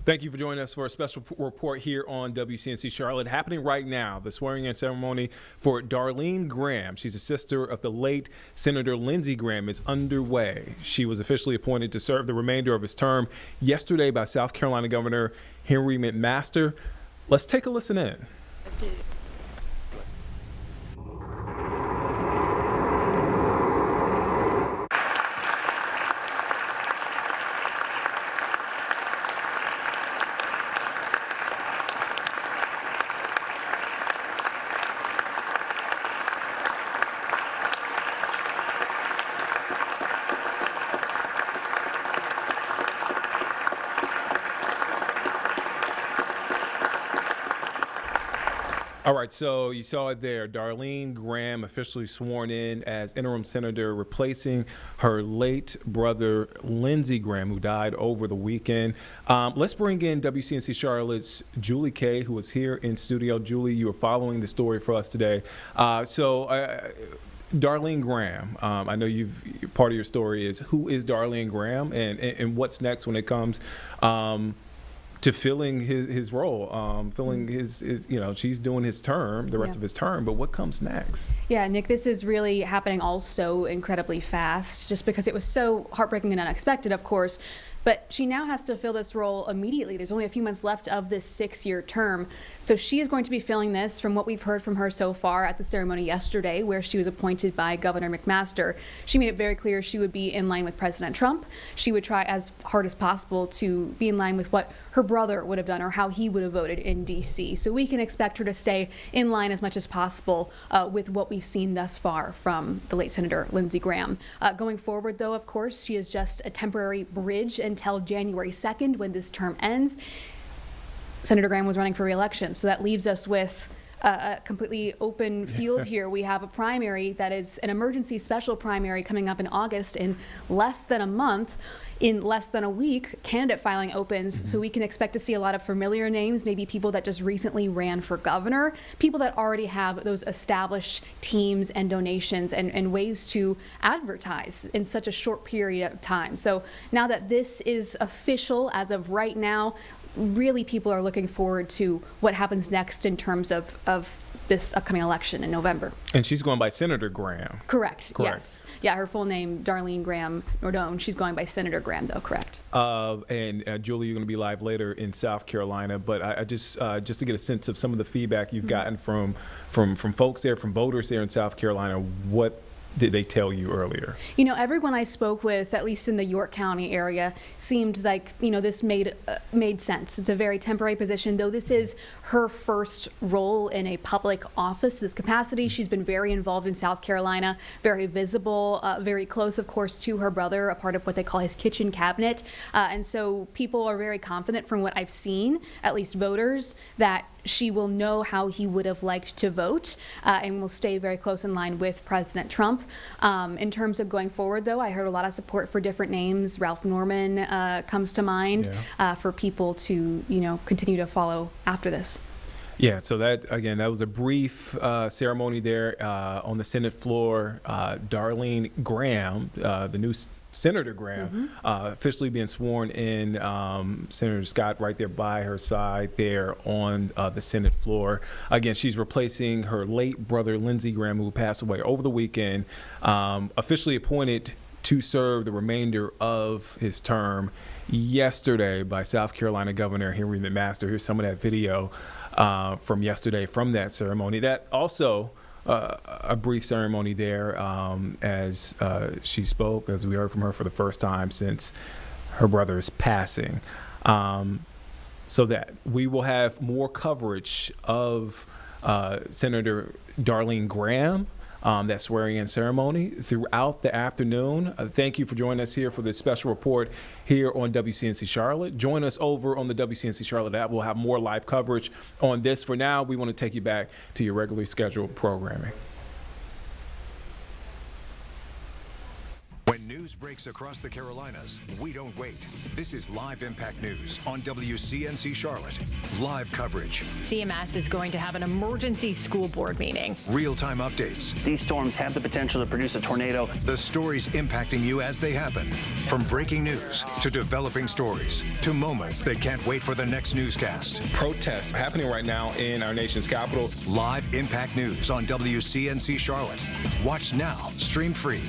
Thank you for joining us for a special report here on WCNC Charlotte. Happening right now, the swearing-in ceremony for Darlene Graham. She's a sister of the late Senator Lindsey Graham is underway. She was officially appointed to serve the remainder of his term yesterday by South Carolina Governor Henry McMaster. Let's take a listen in. All right, so you saw it there. Darlene Graham officially sworn in as interim senator, replacing her late brother, Lindsey Graham, who died over the weekend. Let's bring in WCNC Charlotte's Julie Kay, who is here in studio. Julie, you are following the story for us today. Darlene Graham, I know part of your story is who is Darlene Graham and what's next when it comes to filling his role, filling his, she's doing his term, the rest of his term, but what comes next? Yeah, Nick, this is really happening all so incredibly fast, just because it was so heartbreaking and unexpected, of course. But she now has to fill this role immediately. There's only a few months left of this 6-year term. So she is going to be filling this, from what we've heard from her so far at the ceremony yesterday, where she was appointed by Governor McMaster. She made it very clear she would be in line with President Trump. She would try as hard as possible to be in line with what her brother would have done or how he would have voted in D.C. So we can expect her to stay in line as much as possible with what we've seen thus far from the late Senator Lindsey Graham. Going forward, though, of course, she is just a temporary bridge until January 2nd, when this term ends. Senator Graham was running for re-election, so that leaves us with a completely open field here. We have a primary that is an emergency special primary coming up in August in less than a month. In less than a week, candidate filing opens, so we can expect to see a lot of familiar names, maybe people that just recently ran for governor, people that already have those established teams and donations and ways to advertise in such a short period of time. So now that this is official as of right now, really people are looking forward to what happens next in terms of this upcoming election in November. And she's going by Senator Graham. Correct. Yes. Yeah, her full name, Darline Graham Nordone. She's going by Senator Graham, though, correct. And Julie, you're going to be live later in South Carolina, but I just to get a sense of some of the feedback you've gotten from folks there, from voters there in South Carolina, what did they tell you earlier? Everyone I spoke with, at least in the York County area, seemed like, this made sense. It's a very temporary position, though this is her first role in a public office. This capacity, she's been very involved in South Carolina, very visible, very close, of course, to her brother, a part of what they call his kitchen cabinet. And so people are very confident, from what I've seen, at least voters, that she will know how he would have liked to vote and will stay very close in line with President Trump. In terms of going forward, though, I heard a lot of support for different names. Ralph Norman comes to mind for people to, continue to follow after this. Yeah, so that was a brief ceremony there on the Senate floor. Darlene Graham, the new Senator Graham, officially being sworn in. Senator Scott right there by her side there on the Senate floor. Again, she's replacing her late brother, Lindsey Graham, who passed away over the weekend, officially appointed to serve the remainder of his term yesterday by South Carolina Governor Henry McMaster. Here's some of that video from yesterday from that ceremony. That also a brief ceremony there as she spoke, as we heard from her for the first time since her brother's passing. So that we will have more coverage of Senator Darlene Graham, that swearing-in ceremony throughout the afternoon. Thank you for joining us here for this special report here on WCNC Charlotte. Join us over on the WCNC Charlotte app. We'll have more live coverage on this. For now, we want to take you back to your regularly scheduled programming. When news news breaks across the Carolinas, we don't wait. This is Live Impact News on WCNC Charlotte. Live coverage. CMS is going to have an emergency school board meeting. Real-time updates. These storms have the potential to produce a tornado. The stories impacting you as they happen. From breaking news to developing stories to moments that can't wait for the next newscast. Protests happening right now in our nation's capital. Live Impact News on WCNC Charlotte. Watch now, stream free.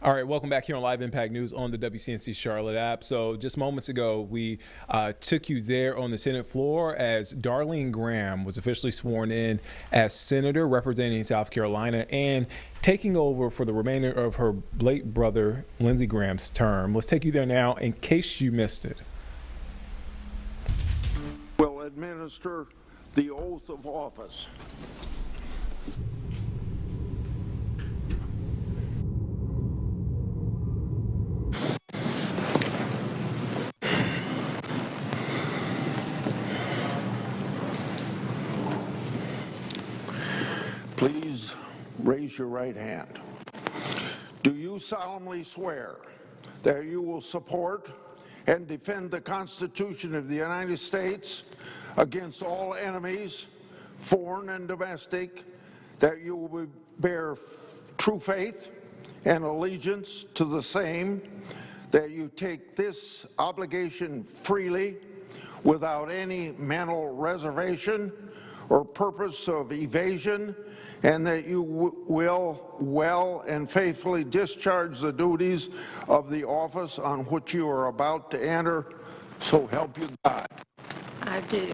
All right, welcome back here on Live Impact News on the WCNC Charlotte app. So just moments ago, we took you there on the Senate floor as Darlene Graham was officially sworn in as senator representing South Carolina and taking over for the remainder of her late brother, Lindsey Graham's term. Let's take you there now in case you missed it. Will administer the oath of office. Please raise your right hand. Do you solemnly swear that you will support and defend the Constitution of the United States against all enemies, foreign and domestic, that you will bear true faith and allegiance to the same, that you take this obligation freely without any mental reservation or purpose of evasion, and that you will well and faithfully discharge the duties of the office on which you are about to enter, so help you God. I do.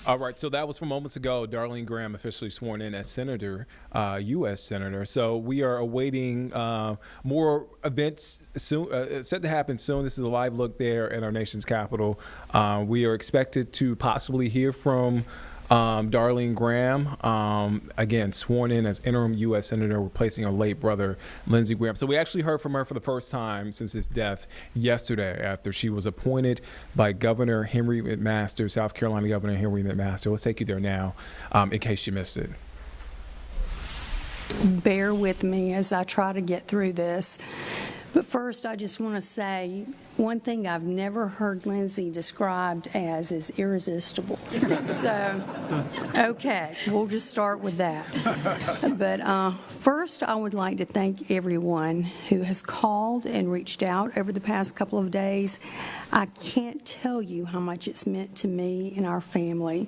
All right, so that was from moments ago. Darlene Graham officially sworn in as senator, U.S. senator. So we are awaiting more events soon, set to happen soon. This is a live look there at our nation's capital. We are expected to possibly hear from Darlene Graham, again, sworn in as interim U.S. Senator, replacing her late brother, Lindsey Graham. So we actually heard from her for the first time since his death yesterday after she was appointed by Governor Henry McMaster, South Carolina Governor Henry McMaster. Let's take you there now in case you missed it. Bear with me as I try to get through this. But first, I just want to say one thing I've never heard Lindsey described as is irresistible. So, okay, we'll just start with that. But first, I would like to thank everyone who has called and reached out over the past couple of days. I can't tell you how much it's meant to me and our family.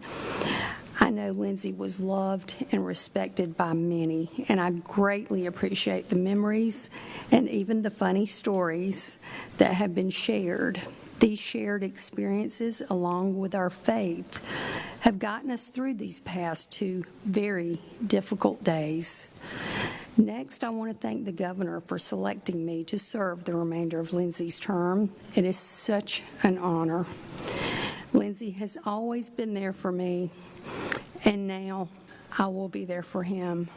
I know Lindsey was loved and respected by many, and I greatly appreciate the memories and even the funny stories that have been shared. These shared experiences, along with our faith, have gotten us through these past 2 very difficult days. Next, I want to thank the governor for selecting me to serve the remainder of Lindsey's term. It is such an honor. Lindsey has always been there for me, and now I will be there for him.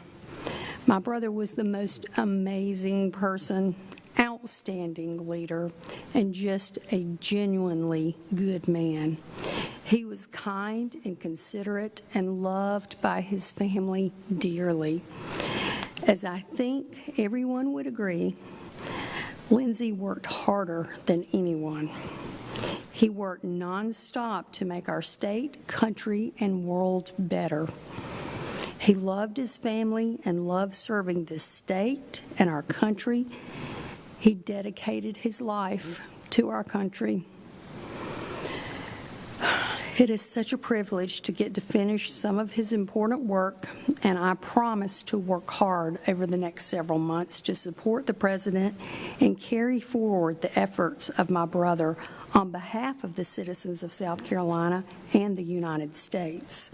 My brother was the most amazing person, outstanding leader, and just a genuinely good man. He was kind and considerate and loved by his family dearly. As I think everyone would agree, Lindsey worked harder than anyone. He worked nonstop to make our state, country, and world better. He loved his family and loved serving this state and our country. He dedicated his life to our country. It is such a privilege to get to finish some of his important work, and I promise to work hard over the next several months to support the President and carry forward the efforts of my brother on behalf of the citizens of South Carolina and the United States.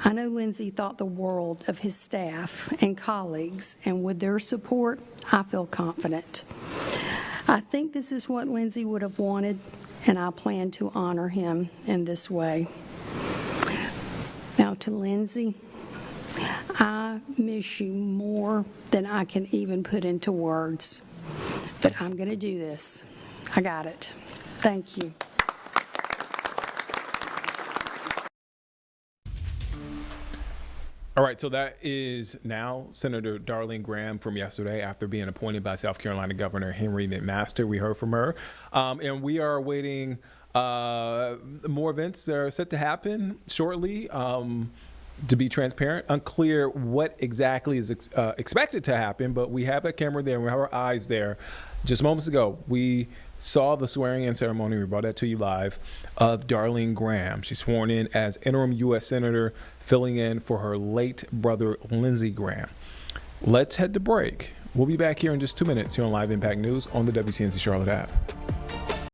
I know Lindsey thought the world of his staff and colleagues, and with their support, I feel confident. I think this is what Lindsey would have wanted, and I plan to honor him in this way. Now to Lindsey, I miss you more than I can even put into words, but I'm going to do this. I got it. Thank you. All right, so that is now Senator Darlene Graham from yesterday after being appointed by South Carolina Governor Henry McMaster. We heard from her, and we are awaiting more events that are set to happen shortly. To be transparent, unclear what exactly is expected to happen, but we have a camera there and we have our eyes there. Just moments ago, we saw the swearing-in ceremony, we brought that to you live, of Darlene Graham. She's sworn in as interim U.S. Senator, filling in for her late brother, Lindsey Graham. Let's head to break. We'll be back here in just 2 minutes here on Live Impact News on the WCNC Charlotte app.